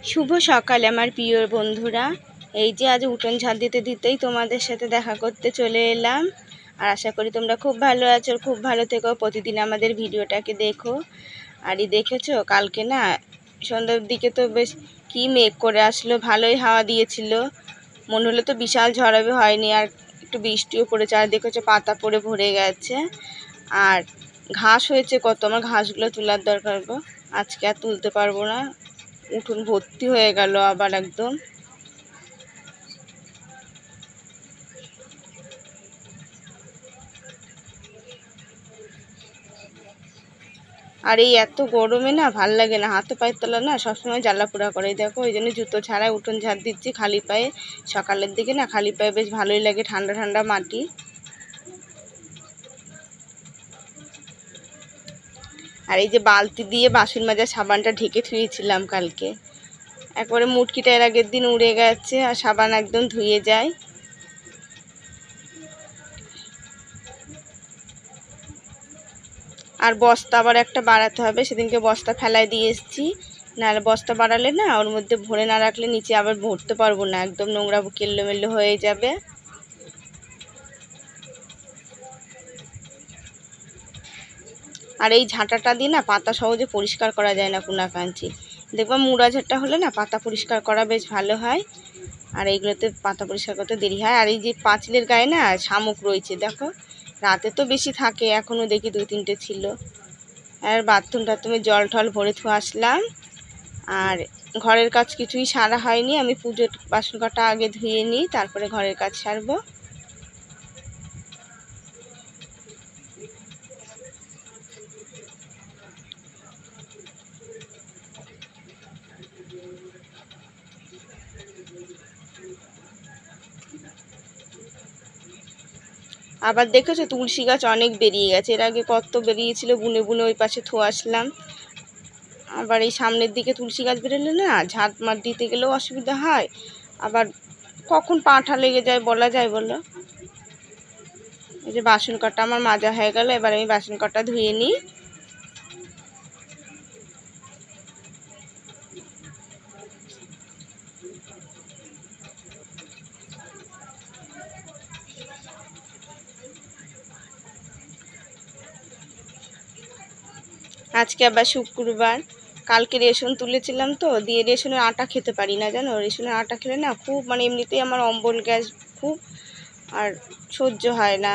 শুভ সকাল আমার প্রিয় বন্ধুরা। এই যে আজ উঠোন ঝাড় দিতে দিতেই তোমাদের সাথে দেখা করতে চলে এলাম। আর আশা করি তোমরা খুব ভালো আছো, খুব ভালো থেকো, প্রতিদিন আমাদের ভিডিওটাকে দেখো। আর এই দেখেছো কালকে না সন্ধ্যার দিকে তো বেশ কি মেঘ করে আসলো, ভালোই হাওয়া দিয়েছিল, মনে হলো তো বিশাল ঝড়াবে, হয়নি। আর একটু বৃষ্টিও পড়েছে, আর দেখেছো পাতা পড়ে ভরে গেছে। আর ঘাস হয়েছে কত, আমার ঘাসগুলো তোলার দরকার গো, আজকে আর তুলতে পারবো না, উঠোন ভর্তি হয়ে গেল আবার একদম। আর এই এত গরমে না ভাল লাগে না, হাতে পায়ের তলা না সবসময় জ্বালা পোড়া করে। দেখো ওই জন্য জুতো ছাড়াই উঠোন ঝাড় দিচ্ছি খালি পায়ে। সকালের দিকে না খালি পায়ে বেশ ভালোই লাগে, ঠান্ডা ঠান্ডা মাটি। আর এই যে বালতি দিয়ে বাসন মাজা সাবানটা ঢেকে ধুয়েছিলাম কালকে, একবারে মুটকিটা এর আগের দিন উড়ে গেছে, আর সাবান একদম ধুয়ে যায়। আর বস্তা আবার একটা বাড়াতে হবে, সেদিনকে বস্তা ফেলায় দিয়ে এসেছি। নাহলে বস্তা বাড়ালে না ওর মধ্যে ভরে না রাখলে নিচে আবার ভরতে পারবো না, একদম নোংরা কেল্লোমেল্লো হয়ে যাবে। আর এই ঝাঁটাটা দিয়ে না পাতা সহজে পরিষ্কার করা যায় না কোনাকাঞ্চি। দেখবা মুড়া ঝাঁটা হলে না পাতা পরিষ্কার করা বেশ ভালো হয়, আর এইগুলোতে পাতা পরিষ্কার করতে দেরি হয়। আর এই যে পাঁচিলের গায়ে না শামুক রয়েছে, দেখো রাতে তো বেশি থাকে, এখনও দেখি 2-3টে ছিল। আর বাথরুম টাথরুমে জল টল ভরে থুয়ে আসলাম। আর ঘরের কাজ কিছুই সারা হয়নি, আমি পুজোর বাসন কটা আগে ধুয়ে নিই, তারপরে ঘরের কাজ সারবো। আবার দেখেছো তুলসী গাছ অনেক বেরিয়ে গেছে, এর আগে কত বেরিয়েছিল, বুনে বুনে ওই পাশে থুয়ে আসলাম। আবার এই সামনের দিকে তুলসী গাছ বেরোলে না ঝাঁট মাট দিতে গেলেও অসুবিধা হয়, আবার কখন পাঁঠা লেগে যায় বলা যায় বলো। এই যে বাসন কটা আমার মাজা হয়ে গেল, এবার আমি বাসন কটা ধুয়ে নিই। আজকে আবার শুক্রবার, কালকে রেশন তুলেছিলাম তো, দিয়ে রেশনের আটা খেতে পারি না জানো, রেশনের আটা খেলে না খুব মানে এমনিতেই আমার অম্বল গ্যাস খুব, আর সহ্য হয় না।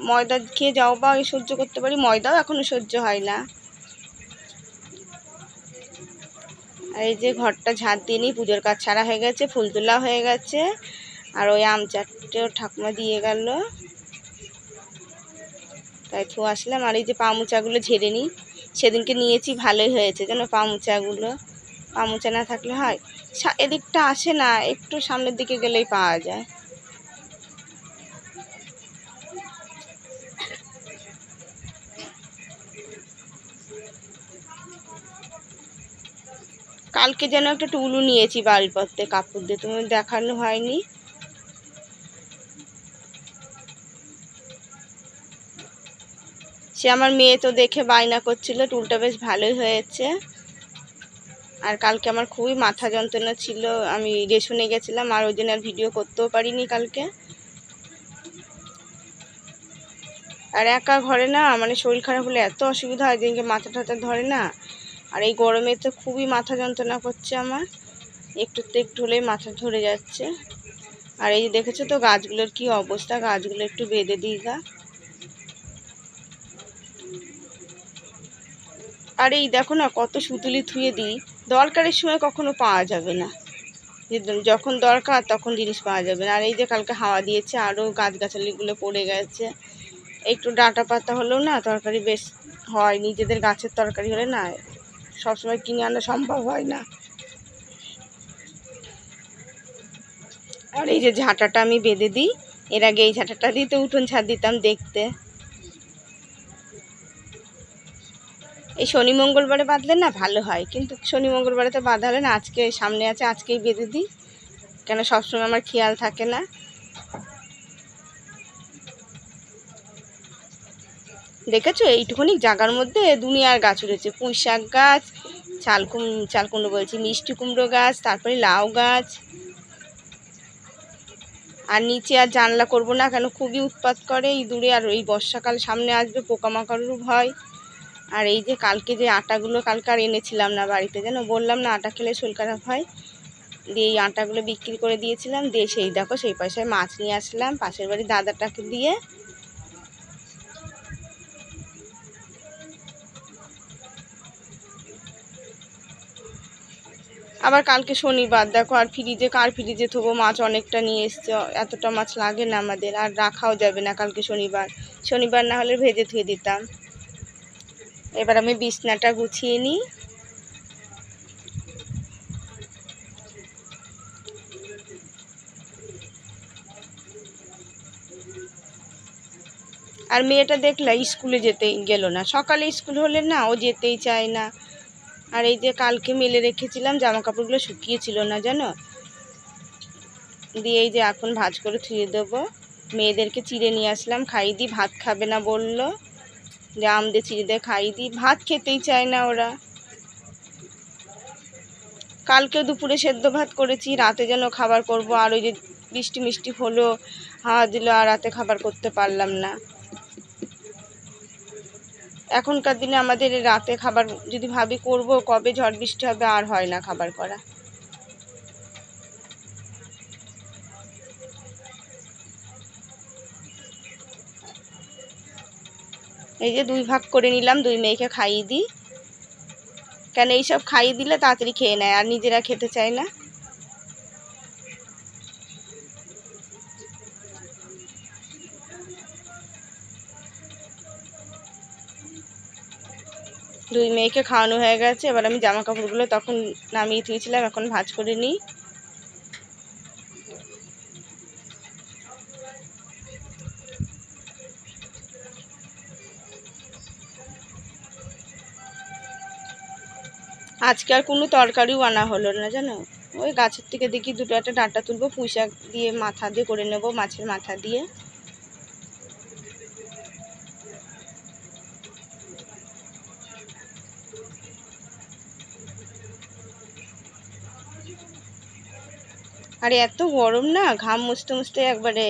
ময়দা খেয়ে যাও বা সহ্য করতে পারি, ময়দাও এখনও সহ্য হয় না। আর এই যে ঘরটা ঝাঁট দিয়ে নিই, পুজোর কাজ ছাড়া হয়ে গেছে, ফুল তোলা হয়ে গেছে। আর ওই আম চারটেও ঠাকুমা দিয়ে গেল, তাই থুয়ে আসলাম। আর এই যে পামুচাগুলো ঝেড়ে নিই, সেদিনকে নিয়েছি ভালোই হয়েছে যেন পামুচাগুলো, পামুচা না থাকলে হয়, এদিকটা আসে না, একটু সামনের দিকে গেলেই পাওয়া যায়। কালকে যেন একটা টুলু নিয়েছি বাড়ির পথে কাপড় দিয়ে, তুমি দেখানো হয়নি। সে আমার মেয়ে তো দেখে বায়না করছিল, টুলটা বেশ ভালোই হয়েছে। আর কালকে আমার খুবই মাথা যন্ত্রণা ছিল, আমি রেশনে গেছিলাম, আর ওই জন্য আর ভিডিও করতেও পারিনি কালকে। আর একা ঘরে না মানে শরীর খারাপ হলে এত অসুবিধা হয়, যেদিনকে মাথা টাথা ধরে না। আর এই গরমে তো খুবই মাথা যন্ত্রণা করছে আমার, একটুতে একটু হলেই মাথা ধরে যাচ্ছে। আর এই যে দেখেছো তো গাছগুলোর কি অবস্থা, গাছগুলো একটু বেঁধে দিই গা। আর এই দেখো না কত সুতুলি থুয়ে দিই, দরকারের সময় কখনো পাওয়া যাবে না, যখন দরকার তখন জিনিস পাওয়া যাবে না। আর এই যে কালকে হাওয়া দিয়েছে, আরও গাছগাছালিগুলো পড়ে গেছে, একটু ডাঁটা পাতা হলেও না তরকারি বেশ হয়, নিজেদের গাছের তরকারি হলে না সবসময় কিনে আনা সম্ভব হয় না। আর এই যে ঝাঁটাটা আমি বেঁধে দিই, এর আগে এই ঝাঁটাটা দিয়ে তো উঠোন ঝাড় দিতাম দেখতে। এই শনি মঙ্গলবারে বাঁধলে না ভালো হয়, কিন্তু শনি মঙ্গলবারে তো বাঁধা হলে না, আজকে সামনে আছে আজকেই বেঁধে দিই, কেন সবসময় আমার খেয়াল থাকে না। দেখেছো এইটুকুনি জায়গার মধ্যে দুনিয়ার গাছ উঠেছে, পুঁই শাক গাছ, চাল কুমড়ো বলছি, মিষ্টি কুমড়ো গাছ, তারপরে লাউ গাছ। আর নিচে আর জানলা করব না, কেন খুবই উৎপাত করে ইঁদুরে, আর এই বর্ষাকাল সামনে আসবে, পোকামাকড়েরও ভয়। আর এই যে কালকে যে আটাগুলো কালকে আর এনেছিলাম না বাড়িতে, যেন বললাম না আটা খেলে শরীর খারাপ হয়, দিয়ে এই আটাগুলো বিক্রি করে দিয়েছিলাম, দিয়ে সেই দেখো সেই পয়সায় মাছ নিয়ে আসলাম পাশের বাড়ি দাদাটাকে দিয়ে। আবার কালকে শনিবার দেখো, আর কার ফ্রিজে থবো, মাছ অনেকটা নিয়ে এসছে, এতটা মাছ লাগে না আমাদের, আর রাখাও যাবে না কালকে শনিবার না হলে ভেজে ধুয়ে দিতাম। এবার আমি বিছনাটা গুছিয়ে নিই। আর মেয়েটা দেখলা স্কুলে যেতেই গেল না, সকালে স্কুল হলে না ও যেতেই চায় না। আর এই যে কালকে মেলে রেখেছিলাম জামা কাপড়গুলো শুকিয়েছিল না জানো, দিয়ে এই যে এখন ভাঁজ করে ধুয়ে দেবো। মেয়েদেরকে চিড়ে নিয়ে আসলাম, খাইয়ে দিই, ভাত খাবে না বললো, যে আম দিয়ে চিড়ে দিয়ে খাইয়ে দিই, ভাত খেতেই চায় না ওরা। কালকেও দুপুরে সেদ্ধ ভাত করেছি, রাতে যেন খাবার করব, আর ওই যে বৃষ্টি মিষ্টি হলো, হাওয়া দিল, আর রাতে খাবার করতে পারলাম না। এখনকার দিনে আমাদের রাতে খাবার যদি ভাবি করব, কবে ঝড় বৃষ্টি হবে, আর হয় না খাবার করা। এই যে 2 ভাগ করে নিলাম, 2 মেয়েকে খাইয়ে দিই, কেন এইসব খাইয়ে দিলে তাড়াতাড়ি খেয়ে নেয়, আর নিজেরা খেতে চায় না। দুই মেয়েকে খাওয়ানো হয়ে গেছে, এবার আমি জামা কাপড়গুলো তখন নামিয়ে ধুয়েছিলাম, এখন ভাঁজ করে নিই। আজকে আর কোনো তরকারিও আনা হলো না জানো, ওই গাছের থেকে দেখি দুটো একটা ডাঁটা তুলবো, পুঁই শাক দিয়ে মাথা দিয়ে করে নেব, মাছের মাথা দিয়ে। আর এত গরম না, ঘাম মুছতে মুছতে একবারে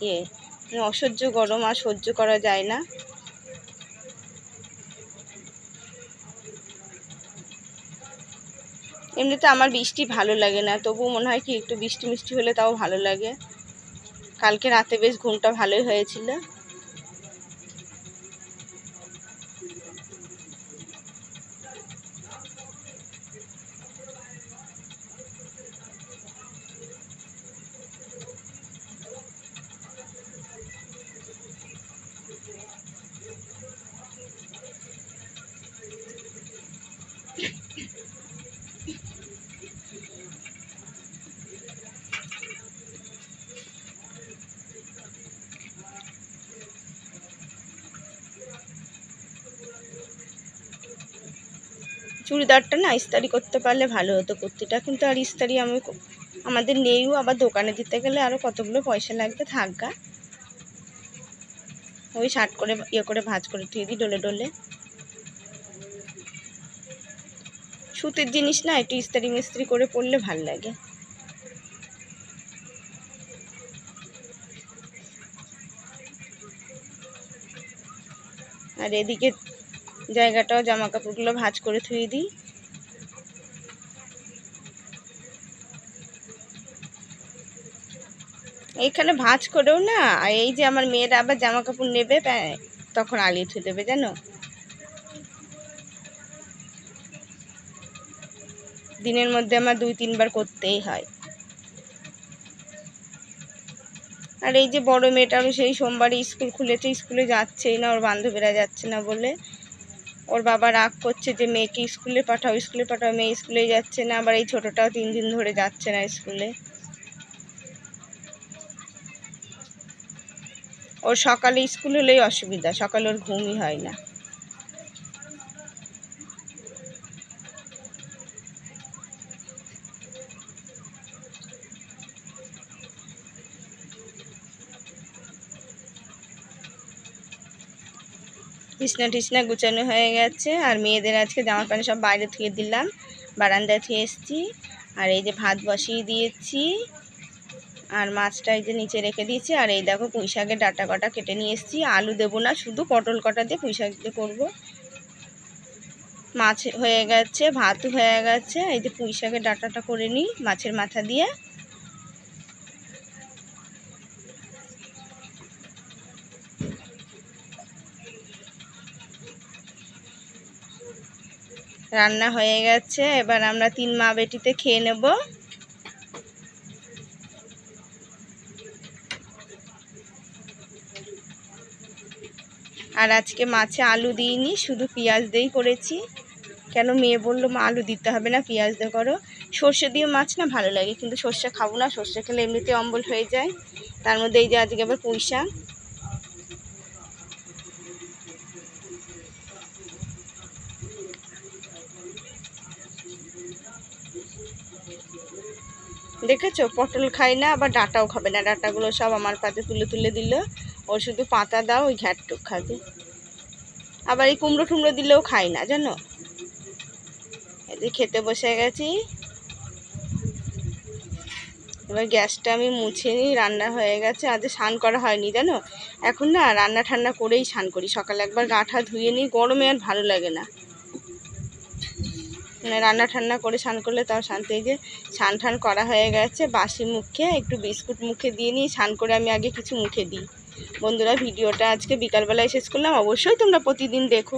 ইয়ে, অসহ্য গরম, আর সহ্য করা যায় না। এমনিতে আমার বৃষ্টি ভালো লাগে না, তবুও মনে হয় কি একটু বৃষ্টি মিষ্টি হলে তাও ভালো লাগে। কালকে রাতে বেশ ঘুমটা ভালোই হয়েছিল। চুড়িদারটা না ইস্তারি করতে পারলে ভালো হতো, কুর্তিটা কিন্তু আর ইস্তারি আমাদের নেইও, আবার দোকানে দিতে গেলে আরও কতগুলো পয়সা লাগবে, থাকগা। ওই শার্ট করে ইয়ে করে ভাঁজ করে ধুয়ে দিই ডলে ডলে। সুতির জিনিস না একটু ইস্তারি মিস্ত্রি করে পরলে ভাল লাগে। আর এদিকে জায়গাটাও জামা কাপড়গুলো ভাঁজ করে ধুয়ে দিই। এইখানে ভাঁজ করেও না, এই যে আমার মেয়েরা আবার জামা কাপড় নেবে তখন আলিয়ে ধুয়ে দেবে জানো, দিনের মধ্যে আমার 2-3 বার করতেই হয়। আর এই যে বড় মেয়েটারও সেই সোমবারে স্কুল খুলেছে, স্কুলে যাচ্ছেই না, ওর বান্ধবীরা যাচ্ছে না বলে ওর বাবা রাগ করছে যে মেয়েকে স্কুলে পাঠাও, মেয়ে স্কুলে যাচ্ছে না। আবার এই ছোটটাও 3 দিন ধরে যাচ্ছে না স্কুলে। ওর সকালে স্কুল হলেই অসুবিধা, সকালে ওর ঘুমই হয় না। বিছনা টিছনা গুছানো হয়ে গেছে। আর মেয়েদের আজকে জামা প্যান্ট সব বাইরে ধুয়ে দিলাম, বারান্দায় ধুয়ে এসেছি। আর এই যে ভাত বসিয়ে দিয়েছি, আর মাছটা এই যে নিচে রেখে দিয়েছি। আর এই দেখো পুঁই শাকের ডাঁটা কটা কেটে নিয়ে এসেছি। আলু দেবো না, শুধু পটল কটা দিয়ে পুঁই শাক দিয়ে করবো। মাছ হয়ে গেছে, ভাতও হয়ে গেছে। এই যে পুঁই শাকের ডাঁটাটা করে নিই মাছের মাথা দিয়ে। রান্না হয়ে গেছে, এবার আমরা 3 মা বেটিতে খেয়ে নেব। আর আজকে মাছে আলু দিইনি, শুধু পেঁয়াজ দিয়েই করেছি। কেন মেয়ে বললো মা আলু দিতে হবে না, পেঁয়াজ দিয়ে করো। সর্ষে দিয়ে মাছ না ভালো লাগে, কিন্তু সর্ষে খাবো না, সর্ষে খেলে এমনিতে অম্বল হয়ে যায়। তার মধ্যে এই যে আজকে আবার পুঁই শাক। দেখেছো, পটল খাই না, আবার ডাঁটাও খাবে না। ডাঁটাগুলো সব আমার পাতে তুলে তুলে দিল। ওর শুধু পাতা দাও, ওই ঘ্যাটটুক খাবে। আবার এই কুমড়ো টুমড়ো দিলেও খাই না, জানো। এই খেতে বসে গেছি। এবার গ্যাসটা আমি মুছে নিই, রান্না হয়ে গেছে। আজ স্নান করা হয়নি জানো, এখন না রান্না ঠান্না করেই স্নান করি। সকালে একবার গা ঠা ধুয়ে নিই, গরমে আর ভালো লাগে না। মানে রান্না ঠান্না করে স্নান করলে তাও শান্তি। এই যে স্নান টান করা হয়ে গেছে, বাসি মুখে একটু বিস্কুট মুখে দিয়ে নিই। স্নান করে আমি আগে কিছু মুখে দিই। বন্ধুরা, ভিডিওটা আজকে বিকালবেলায় শেষ করলাম। অবশ্যই তোমরা প্রতিদিন দেখো।